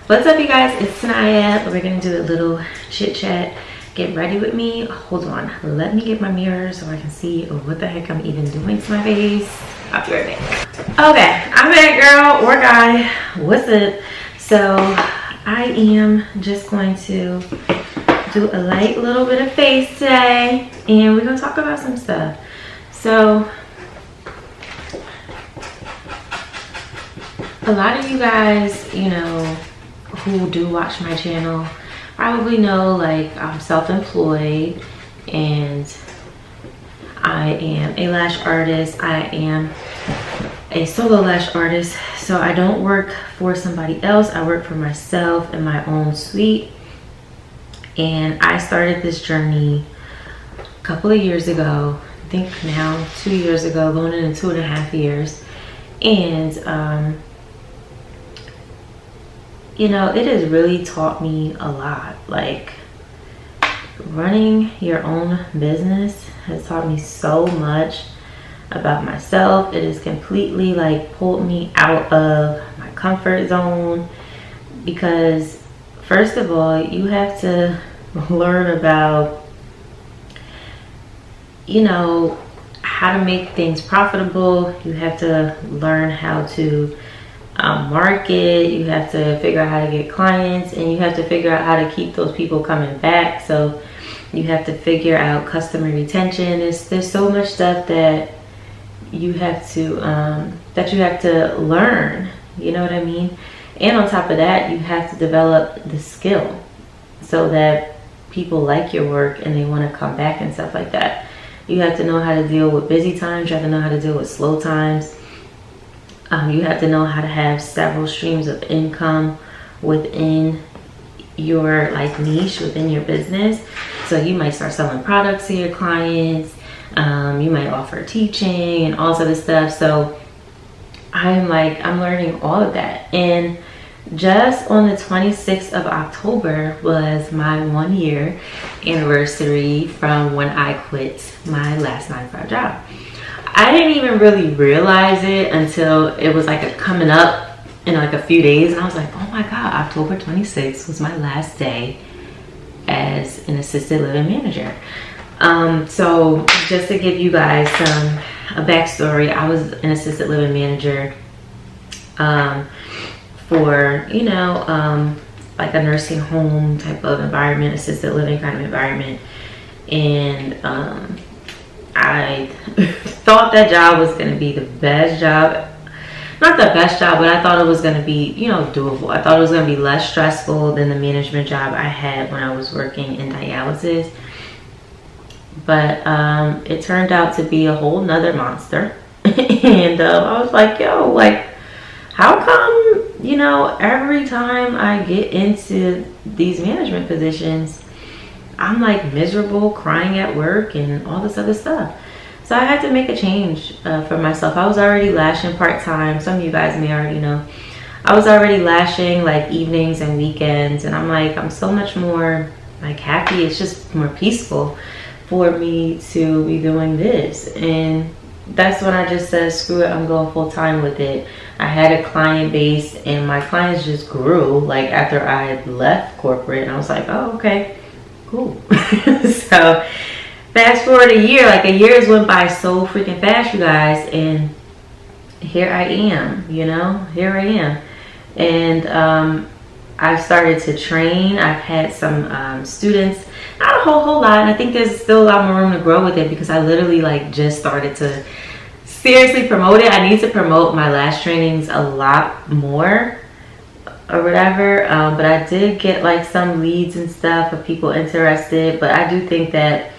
What's up, you guys? It's Tanaya. We're gonna do a little chit chat. Get ready with me. Hold on, let me get my mirror so I can see what the heck I'm even doing to my face. I'll be right back. Okay, I'm back, girl or guy. What's up? So I am just going to do a light little bit of face today, and we're gonna talk about some stuff. So a lot of you guys, you know, who do watch my channel probably know, like, I'm self-employed and I am a lash artist. I am a solo lash artist, so I don't work for somebody else. I work for myself in my own suite. And I started this journey a couple of years ago. I think now 2 years ago, going into 2.5 years. And you know, it has really taught me a lot. Like, running your own business has taught me so much about myself. It has completely, like, pulled me out of my comfort zone, because first of all, you have to learn about, you know, how to make things profitable. You have to learn how to market. You have to figure out how to get clients, and you have to figure out how to keep those people coming back. So you have to figure out customer retention. There's so much stuff that you have to learn, you know what I mean? And on top of that, you have to develop the skill so that people like your work and they want to come back and stuff like that. You have to know how to deal with busy times. You have to know how to deal with slow times. You have to know how to have several streams of income within your, like, niche, within your business. So you might start selling products to your clients. You might offer teaching and all sort of stuff. So I'm learning all of that. And just on the 26th of October was my 1 year anniversary from when I quit my last 9-to-5 job. I didn't even really realize it until it was like coming up in like a few days, and I was like, oh my God, October 26th was my last day as an assisted living manager. So just to give you guys a backstory, I was an assisted living manager for, you know, like a nursing home type of environment, assisted living kind of environment. And I thought that job was going to be the best job. Not the best job, but I thought it was going to be, you know, doable. I thought it was going to be less stressful than the management job I had when I was working in dialysis. But it turned out to be a whole nother monster. And I was like, yo, like, how come, you know, every time I get into these management positions, I'm like miserable, crying at work, and all this other stuff. So I had to make a change for myself. I was already lashing part-time. Some of you guys may already know. I was already lashing like evenings and weekends, and I'm like, I'm so much more like happy. It's just more peaceful for me to be doing this. And that's when I just said, screw it, I'm going full-time with it. I had a client base, and my clients just grew like after I had left corporate, and I was like, oh, okay. Cool. So fast forward a year, like a year has went by so freaking fast, you guys, and here I am, you know, here I am. And I've started to train. I've had some students, not a whole lot, and I think there's still a lot more room to grow with it, because I literally like just started to seriously promote it. I need to promote my lash trainings a lot more or whatever, but I did get like some leads and stuff of people interested. But I do think that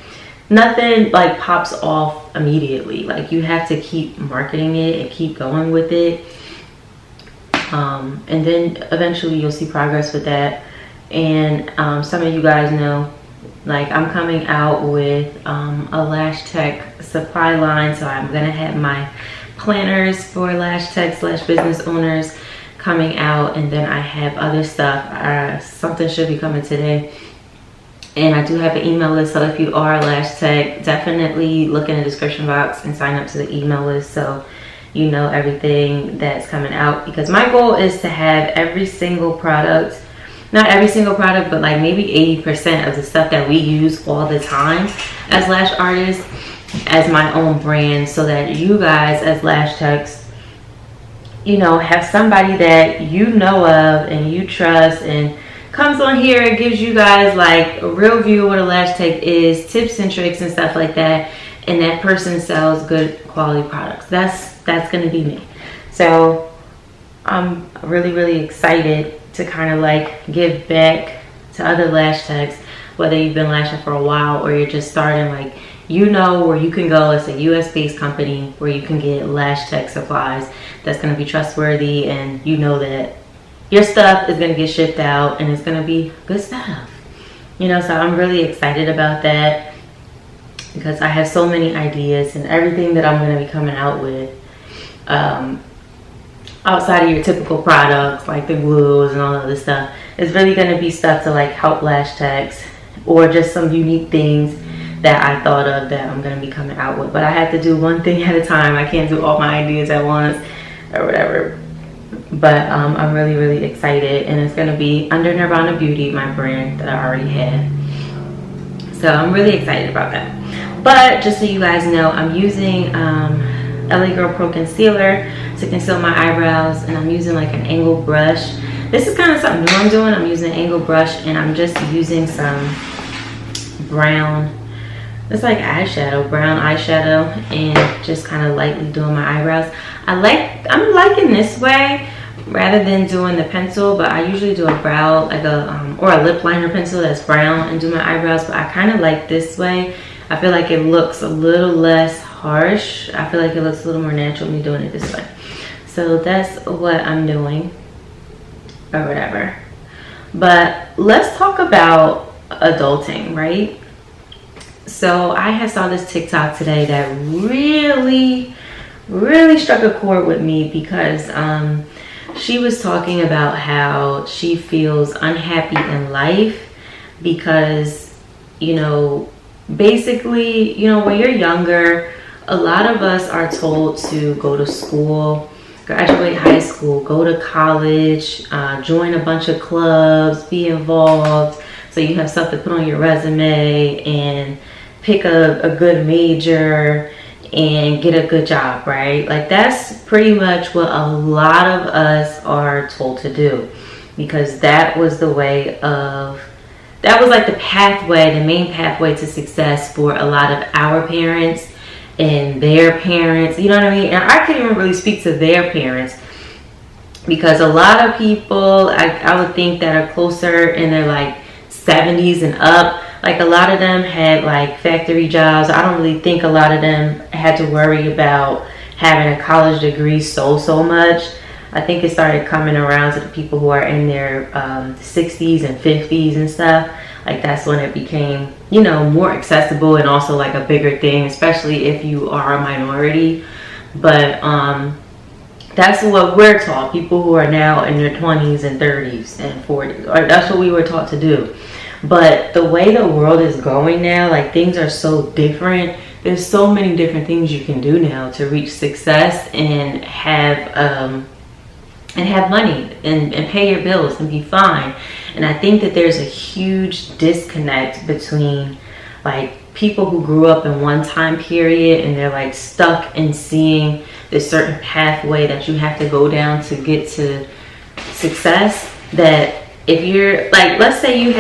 nothing like pops off immediately. Like, you have to keep marketing it and keep going with it, and then eventually you'll see progress with that. And some of you guys know, like, I'm coming out with a lash tech supply line. So I'm gonna have my planners for lash tech / business owners coming out, and then I have other stuff. Something should be coming today, and I do have an email list. So if you are a lash tech, definitely look in the description box and sign up to the email list, so you know, everything that's coming out, because my goal is to have every single product, not every single product, but like maybe 80% of the stuff that we use all the time as lash artists as my own brand, so that you guys as lash techs, you know, have somebody that you know of and you trust and comes on here and gives you guys like a real view of what a lash tech is, tips and tricks and stuff like that, and that person sells good quality products. That's gonna be me. So I'm really excited to kind of like give back to other lash techs, whether you've been lashing for a while or you're just starting. Like, you know where you can go. It's a US based company where you can get lash tech supplies that's going to be trustworthy, and you know that your stuff is going to get shipped out and it's going to be good stuff, you know. So I'm really excited about that, because I have so many ideas, and everything that I'm going to be coming out with outside of your typical products like the glues and all of this stuff is really going to be stuff to like help lash techs, or just some unique things that I thought of that I'm going to be coming out with. But I have to do one thing at a time. I can't do all my ideas at once or whatever. But I'm really excited, and it's going to be under Nirvana Beauty, my brand that I already had. So I'm really excited about that. But just so you guys know, I'm using LA Girl Pro Concealer to conceal my eyebrows, and I'm using like an angled brush. This is kind of something new I'm doing. I'm using an angled brush, and I'm just using some brown, it's like eyeshadow, brown eyeshadow, and just kind of lightly doing my eyebrows. I'm liking this way rather than doing the pencil, but I usually do a brow, like a or a lip liner pencil that's brown, and do my eyebrows. But I kind of like this way. I feel like it looks a little less harsh. I feel like it looks a little more natural me doing it this way. So that's what I'm doing, or whatever. But let's talk about adulting, right? So I had saw this TikTok today that really struck a chord with me, because she was talking about how she feels unhappy in life because, you know, basically, you know, when you're younger, a lot of us are told to go to school, graduate high school, go to college, join a bunch of clubs, be involved, so you have stuff to put on your resume, and pick a good major and get a good job, right? Like, that's pretty much what a lot of us are told to do, because that was the way of, that was like the pathway, the main pathway to success for a lot of our parents and their parents, you know what I mean? And I can't even really speak to their parents, because a lot of people, I would think, that are closer in their like 70s and up, like a lot of them had like factory jobs. I don't really think a lot of them had to worry about having a college degree so much. I think it started coming around to the people who are in their 60s and 50s and stuff. Like, that's when it became, you know, more accessible, and also like a bigger thing, especially if you are a minority. But that's what we're taught, people who are now in their 20s and 30s and 40s, or that's what we were taught to do. But the way the world is going now, like, things are so different. There's so many different things you can do now to reach success and have money and pay your bills and be fine. And I think that there's a huge disconnect between like people who grew up in one time period and they're like stuck in seeing this certain pathway that you have to go down to get to success. That if you're like, let's say you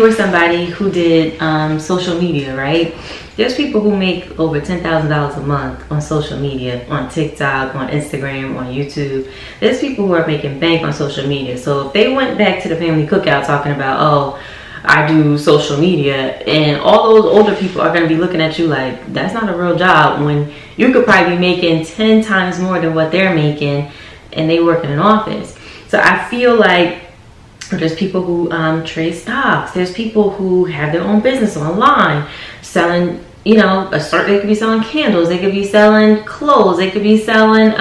were somebody who did social media, right? There's people who make over $10,000 a month on social media, on TikTok, on Instagram, on YouTube. There's people who are making bank on social media. So if they went back to the family cookout talking about, oh, I do social media, and all those older people are going to be looking at you like, that's not a real job, when you could probably be making 10 times more than what they're making, and they work in an office. So I feel like there's people who trade stocks. There's people who have their own business online, selling, you know, they could be selling candles. They could be selling clothes. They could be selling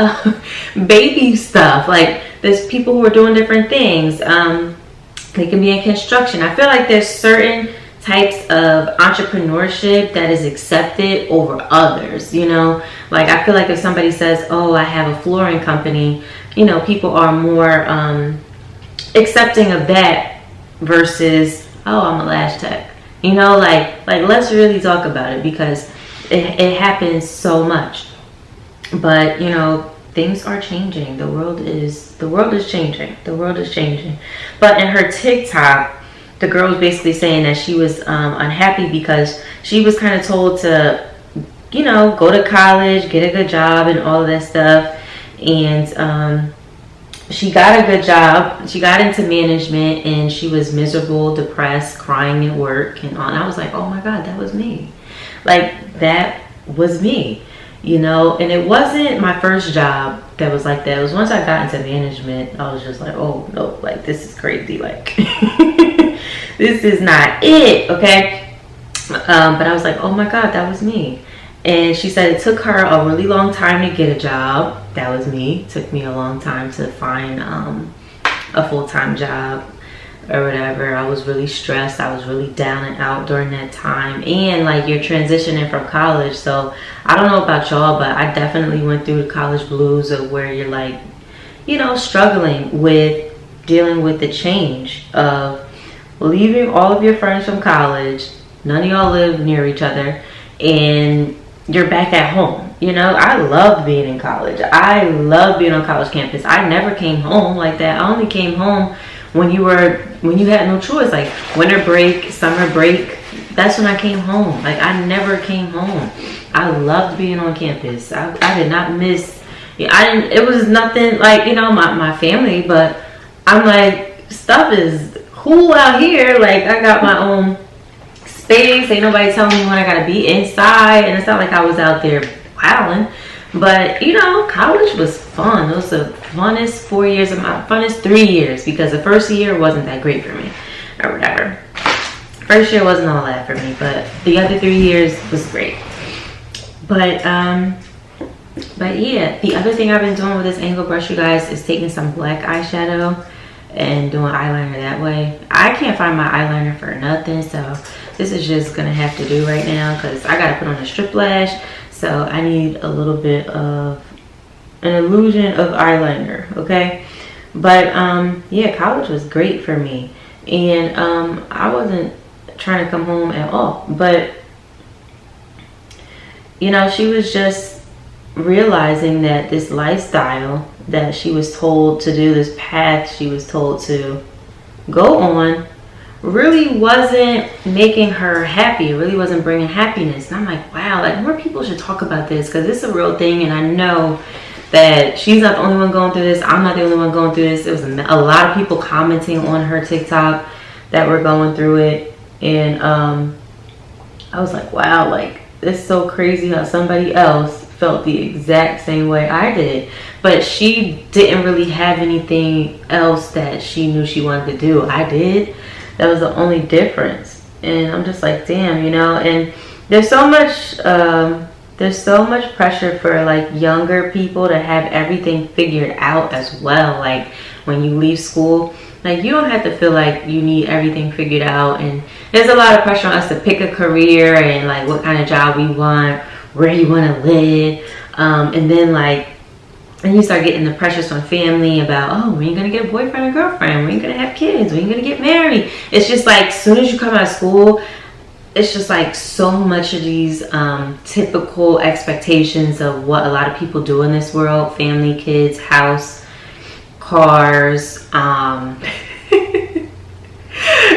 baby stuff. Like, there's people who are doing different things. They can be in construction. I feel like there's certain types of entrepreneurship that is accepted over others, you know? Like, I feel like if somebody says, oh, I have a flooring company, you know, people are more accepting of that versus, oh, I'm a lash tech. You know, like let's really talk about it, because it happens so much. But, you know, things are changing. The world is changing. The world is changing. But in her TikTok, the girl was basically saying that she was unhappy because she was kind of told to, you know, go to college, get a good job and all of that stuff. And she got a good job. She got into management, and she was miserable, depressed, crying at work and all. And I was like, oh my God, that was me. Like, that was me, you know? And it wasn't my first job that was like that. It was once I got into management, I was just like, oh no, like, this is crazy. Like, this is not it, okay? But I was like, oh my God, that was me. And she said it took her a really long time to get a job. That was me. It took me a long time to find a full-time job or whatever. I was really stressed. I was really down and out during that time. And like, you're transitioning from college. So I don't know about y'all, but I definitely went through the college blues of where you're like, you know, struggling with dealing with the change of leaving all of your friends from college. None of y'all live near each other, and you're back at home. You know, I loved being in college. I loved being on college campus. I never came home like that. I only came home when you had no choice, like winter break, summer break. That's when I came home. Like, I never came home. I loved being on campus. I did not miss. It was nothing like, you know, my family, but I'm like, stuff is cool out here. Like, I got my own space. Ain't nobody telling me when I gotta be inside, and it's not like I was out there wilding. But, you know, college was fun. It was the funnest 4 years of my funnest 3 years, because the first year wasn't that great for me or whatever. First year wasn't all that for me, but the other 3 years was great. But yeah, the other thing I've been doing with this angle brush, you guys, is taking some black eyeshadow and doing eyeliner that way. I can't find my eyeliner for nothing, so this is just gonna have to do right now, because I gotta put on a strip lash, so I need a little bit of an illusion of eyeliner, okay? But yeah, college was great for me, and I wasn't trying to come home at all, but you know, she was just realizing that this lifestyle that she was told to do, this path she was told to go on, really wasn't making her happy. It really wasn't bringing happiness. And I'm like, wow, like, more people should talk about this, because it's a real thing. And I know that she's not the only one going through this. I'm not the only one going through this. There was a lot of people commenting on her TikTok that were going through it. And I was like, wow, like, it's so crazy how somebody else felt the exact same way I did, but she didn't really have anything else that she knew she wanted to do. I did. That was the only difference. And I'm just like, damn, you know. And there's so much pressure for like younger people to have everything figured out as well. Like, when you leave school, like, you don't have to feel like you need everything figured out. And there's a lot of pressure on us to pick a career and like what kind of job we want, where you want to live, and then like, and you start getting the pressures from family about, oh, when are you gonna get a boyfriend or girlfriend, when are you gonna have kids, when are you gonna get married. It's just like, as soon as you come out of school, it's just like so much of these typical expectations of what a lot of people do in this world: family, kids, house, cars,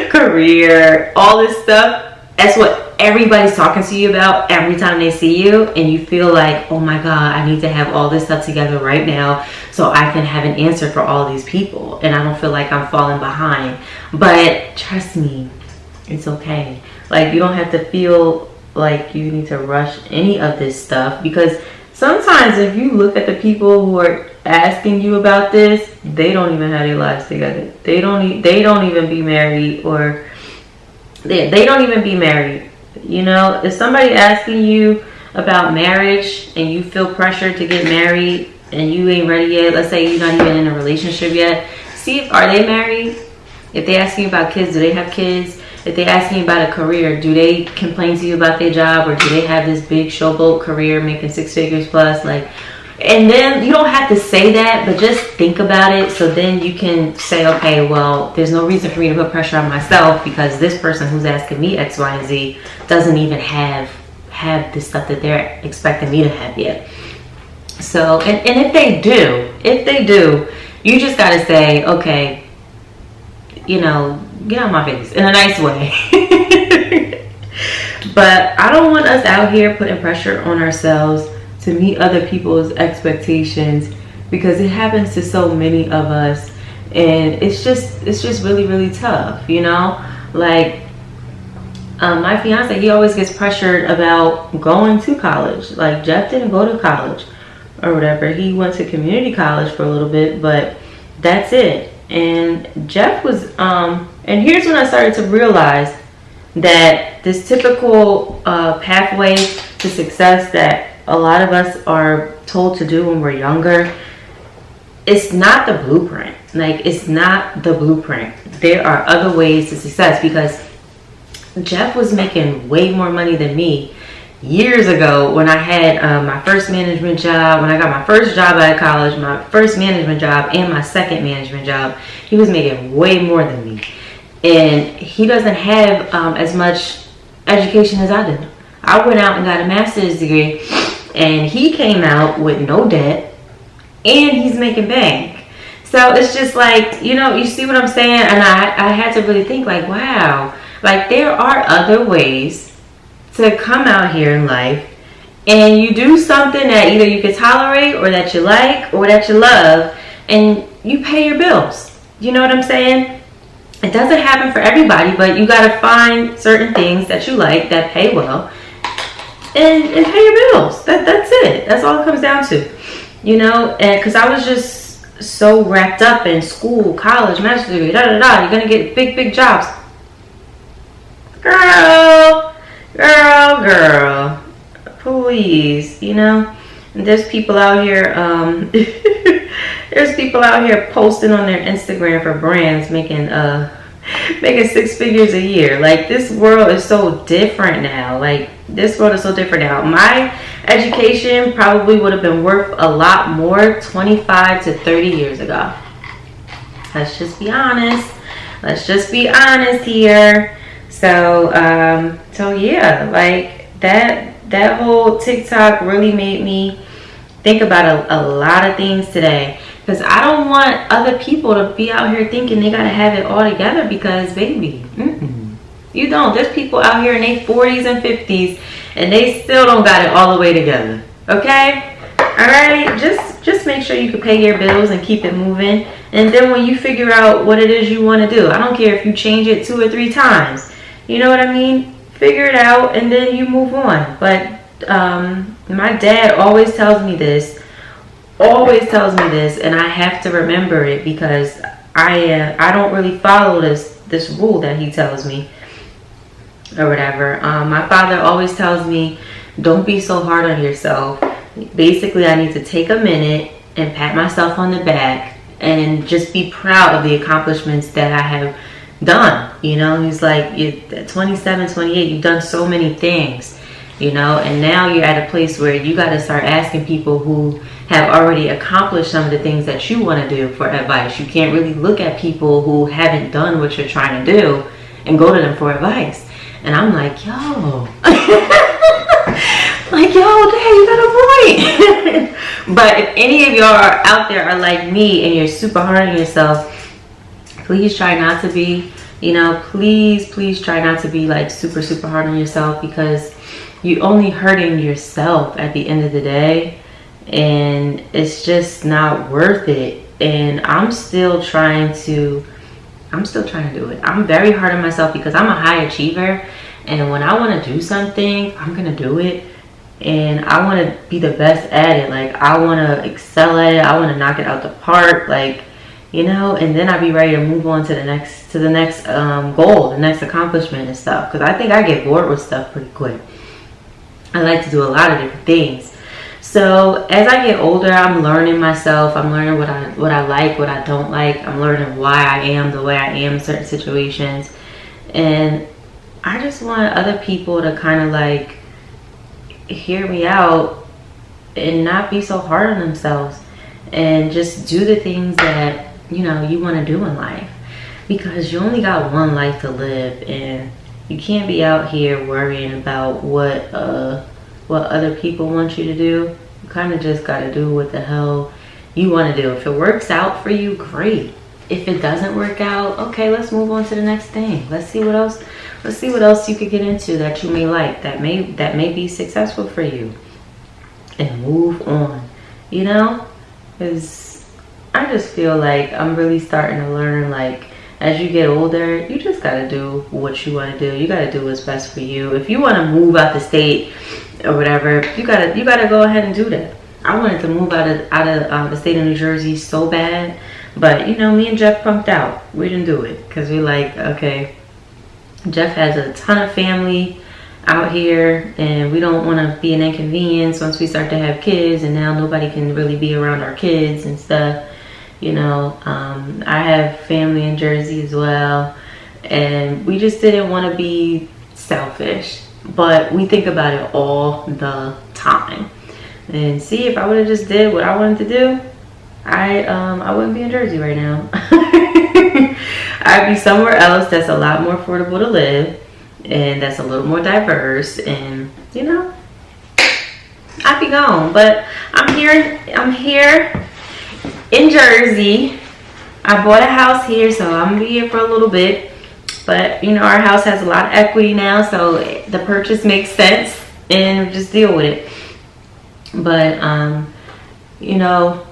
career, all this stuff. That's what everybody's talking to you about every time they see you, and you feel like, oh my God, I need to have all this stuff together right now so I can have an answer for all these people, and I don't feel like I'm falling behind. But trust me, it's okay. Like, you don't have to feel like you need to rush any of this stuff, because sometimes if you look at the people who are asking you about this, they don't even have their lives together. They don't even be married, or they don't even be married. You know, if somebody asking you about marriage and you feel pressured to get married and you ain't ready yet, let's say you're not even in a relationship yet, see if, are they married? If they ask you about kids, do they have kids? if they ask me about a career, do they complain to you about their job, or do they have this big showboat career making 6 figures plus? Like, and then you don't have to say that, but just think about it. So then you can say, okay, well, there's no reason for me to put pressure on myself because this person who's asking me X, Y, and Z doesn't even have the stuff that they're expecting me to have yet. So, and if they do, you just got to say, okay, you know, get out my face in a nice way. But I don't want us out here putting pressure on ourselves to meet other people's expectations, because it happens to so many of us, and it's just really, really tough, you know. Like my fiance, he always gets pressured about going to college. Like, Jeff didn't go to college or whatever. He went to community college for a little bit, but that's it. And Jeff was and here's when I started to realize that this typical pathway to success that a lot of us are told to do when we're younger, it's not the blueprint. Like, it's not the blueprint. There are other ways to success, because Jeff was making way more money than me years ago when I had my first management job. When I got my first job out of college, my first management job, and my second management job, he was making way more than me. And he doesn't have as much education as I did. I went out and got a master's degree, and he came out with no debt, and he's making bank. So it's just like, you know, you see what I'm saying? And I had to really think, like, wow, like, there are other ways to come out here in life, and you do something that either you can tolerate, or that you like, or that you love, and you pay your bills. You know what I'm saying? It doesn't happen for everybody, but you got to find certain things that you like that pay well, and pay your bills. That's it. That's all it comes down to, you know. And because I was just so wrapped up in school, college, master's degree, you're gonna get big jobs. Girl, please, you know. And there's people out here there's people out here posting on their Instagram for brands making 6 figures a year. Like, this world is so different now. My education probably would have been worth a lot more 25 to 30 years ago. Let's just be honest. Let's just be honest here. So yeah, like, that whole TikTok really made me think about a lot of things today. Because I don't want other people to be out here thinking they gotta have it all together, because, baby, you don't. There's people out here in their 40s and 50s, and they still don't got it all the way together. Okay? Alright? Just make sure you can pay your bills and keep it moving. And then when you figure out what it is you want to do, I don't care if you change it 2 or 3 times. You know what I mean? Figure it out, and then you move on. But my dad always tells me this, and I have to remember it, because I don't really follow this rule that he tells me or whatever. My father always tells me, don't be so hard on yourself. Basically, I need to take a minute and pat myself on the back and just be proud of the accomplishments that I have done. You know, he's like, you're 27, 28, you've done so many things, you know, and now you're at a place where you got to start asking people who have already accomplished some of the things that you want to do for advice. You can't really look at people who haven't done what you're trying to do and go to them for advice. And I'm like, yo, like, yo, Dad, you got a point. But if any of y'all are out there are like me and you're super hard on yourself, please try not to be. You know, please try not to be like super hard on yourself, because you're only hurting yourself at the end of the day, and it's just not worth it. And I'm still trying to do it. I'm very hard on myself because I'm a high achiever, and when I want to do something, I'm gonna do it, and I want to be the best at it. Like, I want to excel at it. I want to knock it out the park, like, you know, and then I'll be ready to move on to the next goal, the next accomplishment and stuff. Because I think I get bored with stuff pretty quick. I like to do a lot of different things. So as I get older, I'm learning myself. I'm learning what I like, what I don't like. I'm learning why I am the way I am in certain situations. And I just want other people to kind of like hear me out and not be so hard on themselves, and just do the things that, you know, you want to do in life, because you only got one life to live, and you can't be out here worrying about what other people want you to do. You kind of just got to do what the hell you want to do. If it works out for you, great. If it doesn't work out, okay, let's move on to the next thing. Let's see what else you could get into that you may like, that may be successful for you, and move on, you know? Because I just feel like I'm really starting to learn, like, as you get older, you just gotta do what you want to do. You gotta do what's best for you. If you want to move out the state or whatever, you gotta go ahead and do that. I wanted to move out of the state of New Jersey so bad, but you know, me and Jeff punked out. We didn't do it because we're like, okay, Jeff has a ton of family out here, and we don't want to be an inconvenience once we start to have kids, and now nobody can really be around our kids and stuff. You know, I have family in Jersey as well, and we just didn't want to be selfish, but we think about it all the time. And see, if I would have just did what I wanted to do, I wouldn't be in Jersey right now. I'd be somewhere else that's a lot more affordable to live, and that's a little more diverse, and you know, I'd be gone. But I'm here in Jersey. I bought a house here, so I'm gonna be here for a little bit. But you know, our house has a lot of equity now, so the purchase makes sense, and just deal with it. But you know,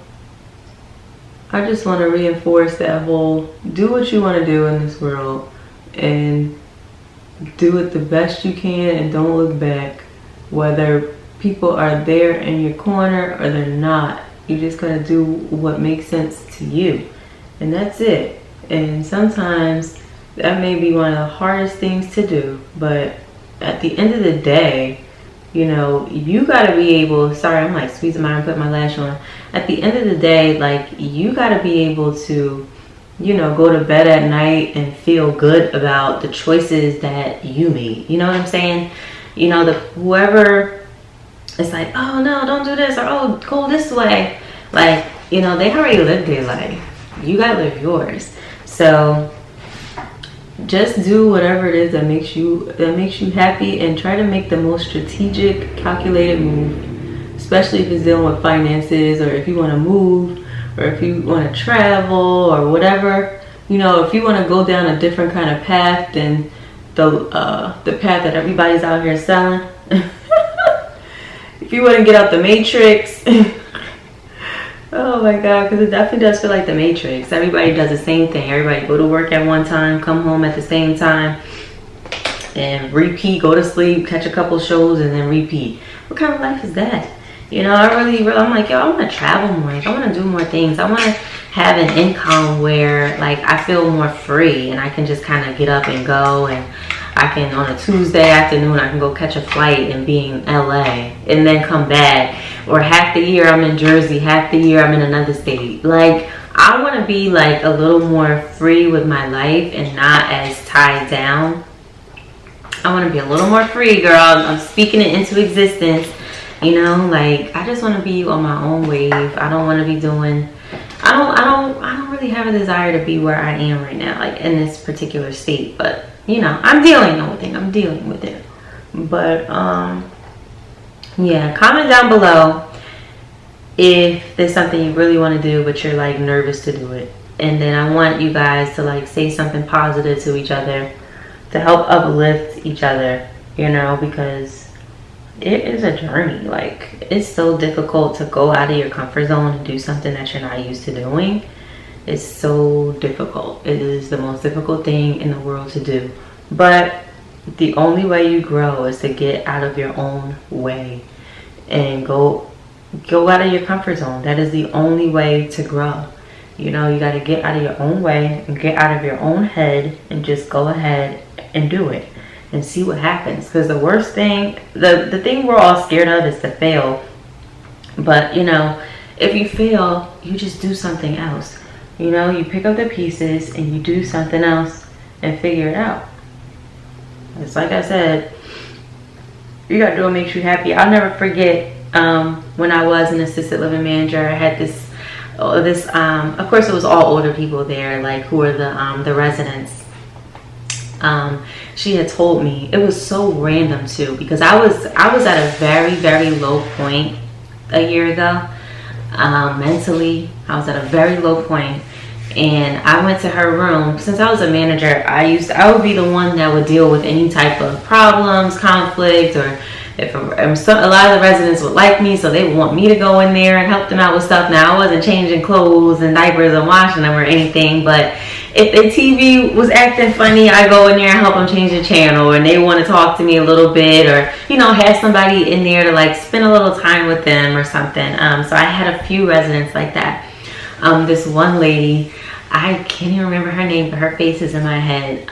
I just want to reinforce that whole do what you want to do in this world, and do it the best you can, and don't look back, whether people are there in your corner or they're not. You just gotta do what makes sense to you, and that's it. And sometimes that may be one of the hardest things to do, but at the end of the day, you know, you gotta be able, sorry, I'm like squeezing my arm, put my lash on. At the end of the day, like, you gotta be able to, you know, go to bed at night and feel good about the choices that you made. You know what I'm saying? You know, whoever is like, oh no, don't do this, or oh, go this way. Like, you know, they already lived their life. You gotta live yours. So just do whatever it is that makes you happy, and try to make the most strategic, calculated move, especially if it's dealing with finances, or if you want to move, or if you want to travel, or whatever. You know, if you want to go down a different kind of path than the path that everybody's out here selling. If you want to get out the matrix. Oh my god, because it definitely does feel like the Matrix. Everybody does the same thing. Everybody go to work at one time, come home at the same time, and repeat, go to sleep, catch a couple shows, and then repeat. What kind of life is that? You know, I'm like, yo, I want to travel more. Like, I want to do more things. I want to have an income where, like, I feel more free, and I can just kind of get up and go, and I can, on a Tuesday afternoon, I can go catch a flight and be in LA, and then come back. Or half the year I'm in Jersey, half the year I'm in another state. Like, I want to be like a little more free with my life and not as tied down. I want to be a little more free, girl. I'm speaking it into existence. You know, like, I just want to be on my own wave. I don't want to be doing, I don't really have a desire to be where I am right now, like in this particular state. But, you know, I'm dealing with it. But, yeah, comment down below if there's something you really want to do, but you're like nervous to do it. And then I want you guys to like say something positive to each other to help uplift each other, you know, because it is a journey. Like, it's so difficult to go out of your comfort zone and do something that you're not used to doing. It's so difficult. It is the most difficult thing in the world to do. But the only way you grow is to get out of your own way and go out of your comfort zone. That is the only way to grow. You know, you got to get out of your own way and get out of your own head and just go ahead and do it and see what happens. Because the worst thing, the thing we're all scared of is to fail. But, you know, if you fail, you just do something else. You know, you pick up the pieces and you do something else and figure it out. It's like I said, you gotta do what makes you happy. I'll never forget when I was an assisted living manager. I had this, of course it was all older people there, like who were the residents. She had told me, it was so random too, because I was at a very, very low point a year ago. Mentally, I was at a very low point, and I went to her room. Since I was a manager, I would be the one that would deal with any type of problems, conflict, or if a lot of the residents would like me, so they would want me to go in there and help them out with stuff. Now, I wasn't changing clothes and diapers and washing them or anything, but if the TV was acting funny, I go in there and help them change the channel, and they want to talk to me a little bit, or have somebody in there to like spend a little time with them or something. So I had a few residents like that. This one lady, I can't even remember her name, but her face is in my head.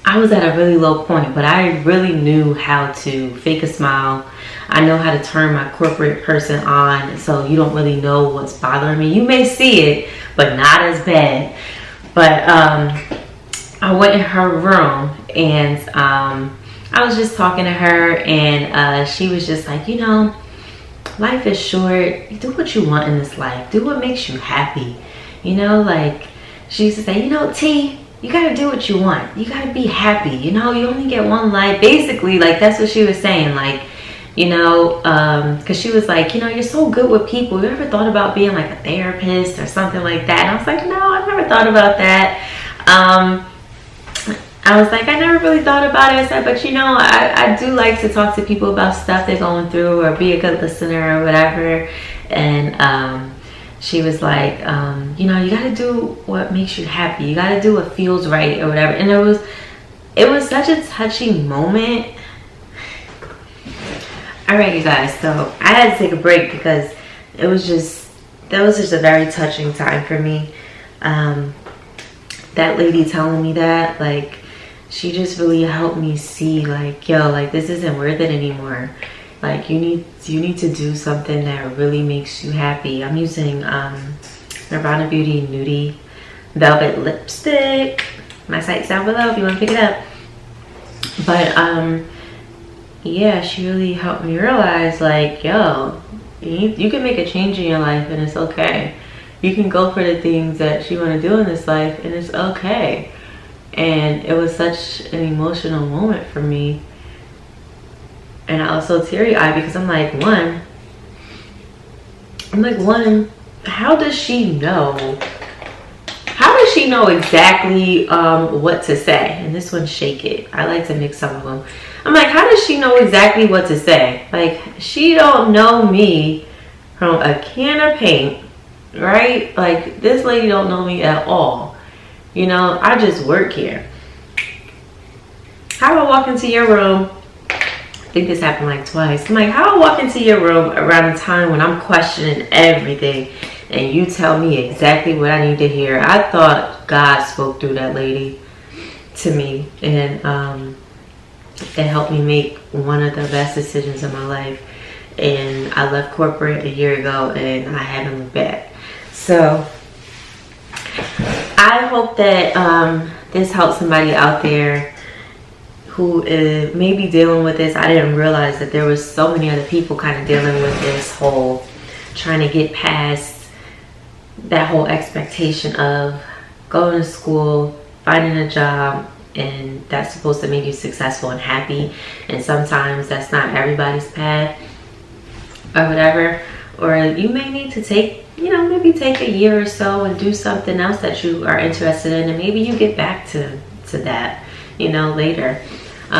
I was at a really low point, but I really knew how to fake a smile. I know how to turn my corporate person on, so you don't really know what's bothering me. You may see it, but not as bad. But I went in her room, and I was just talking to her, and she was just like, life is short. Do what you want in this life. Do what makes you happy. Like she used to say, T, you gotta do what you want. You gotta be happy. You only get one life. Basically, like that's what she was saying. Like, because she was like, you're so good with people. You ever thought about being like a therapist or something like that? And I was like, no, I've never thought about that. I was like, I never really thought about it. I said, but I do like to talk to people about stuff they're going through, or be a good listener or whatever. And she was like, you gotta do what makes you happy. You gotta do what feels right or whatever. And it was such a touching moment. All right, you guys, so I had to take a break because that was just a very touching time for me. That lady telling me that, like, she just really helped me see, like, yo, like, this isn't worth it anymore. Like, you need to do something that really makes you happy. I'm using NIRVANA Beauty Nudie Velvet Lipstick. My site's down below if you want to pick it up. But yeah, she really helped me realize, like, yo, you can make a change in your life and it's okay. You can go for the things that you want to do in this life and it's okay. And it was such an emotional moment for me. And I was so teary-eyed because I'm like, one, how does she know? How does she know exactly what to say? And this one, Shake It. I like to mix some of them. I'm like, how does she know exactly what to say? Like, she don't know me from a can of paint, right? Like, this lady don't know me at all. I just work here. How do I walk into your room? I think this happened like twice. I'm like, how do I walk into your room around a time when I'm questioning everything and you tell me exactly what I need to hear? I thought God spoke through that lady to me, and it helped me make one of the best decisions in my life. And I left corporate a year ago and I haven't looked back. So I hope that this helps somebody out there who may be dealing with this. I didn't realize that there was so many other people kind of dealing with this whole trying to get past that whole expectation of going to school, finding a job, and that's supposed to make you successful and happy. And sometimes that's not everybody's path or whatever. Or you may need to take, maybe take a year or so and do something else that you are interested in, and maybe you get back to that, later.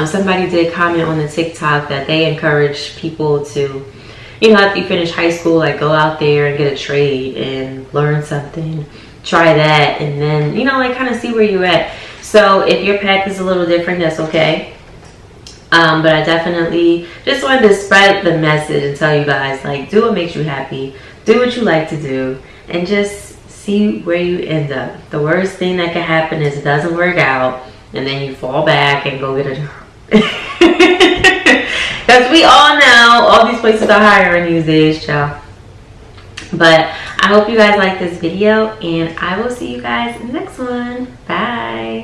Somebody did comment on the TikTok that they encourage people to, after you finish high school, like go out there and get a trade and learn something, try that, and then, like kind of see where you're at. So if your path is a little different, that's okay. But I definitely just wanted to spread the message and tell you guys, like, do what makes you happy, do what you like to do, and just see where you end up. The worst thing that can happen is it doesn't work out, and then you fall back and go get a job. Because we all know all these places are hiring these days, child. But I hope you guys like this video, and I will see you guys in the next one. Bye.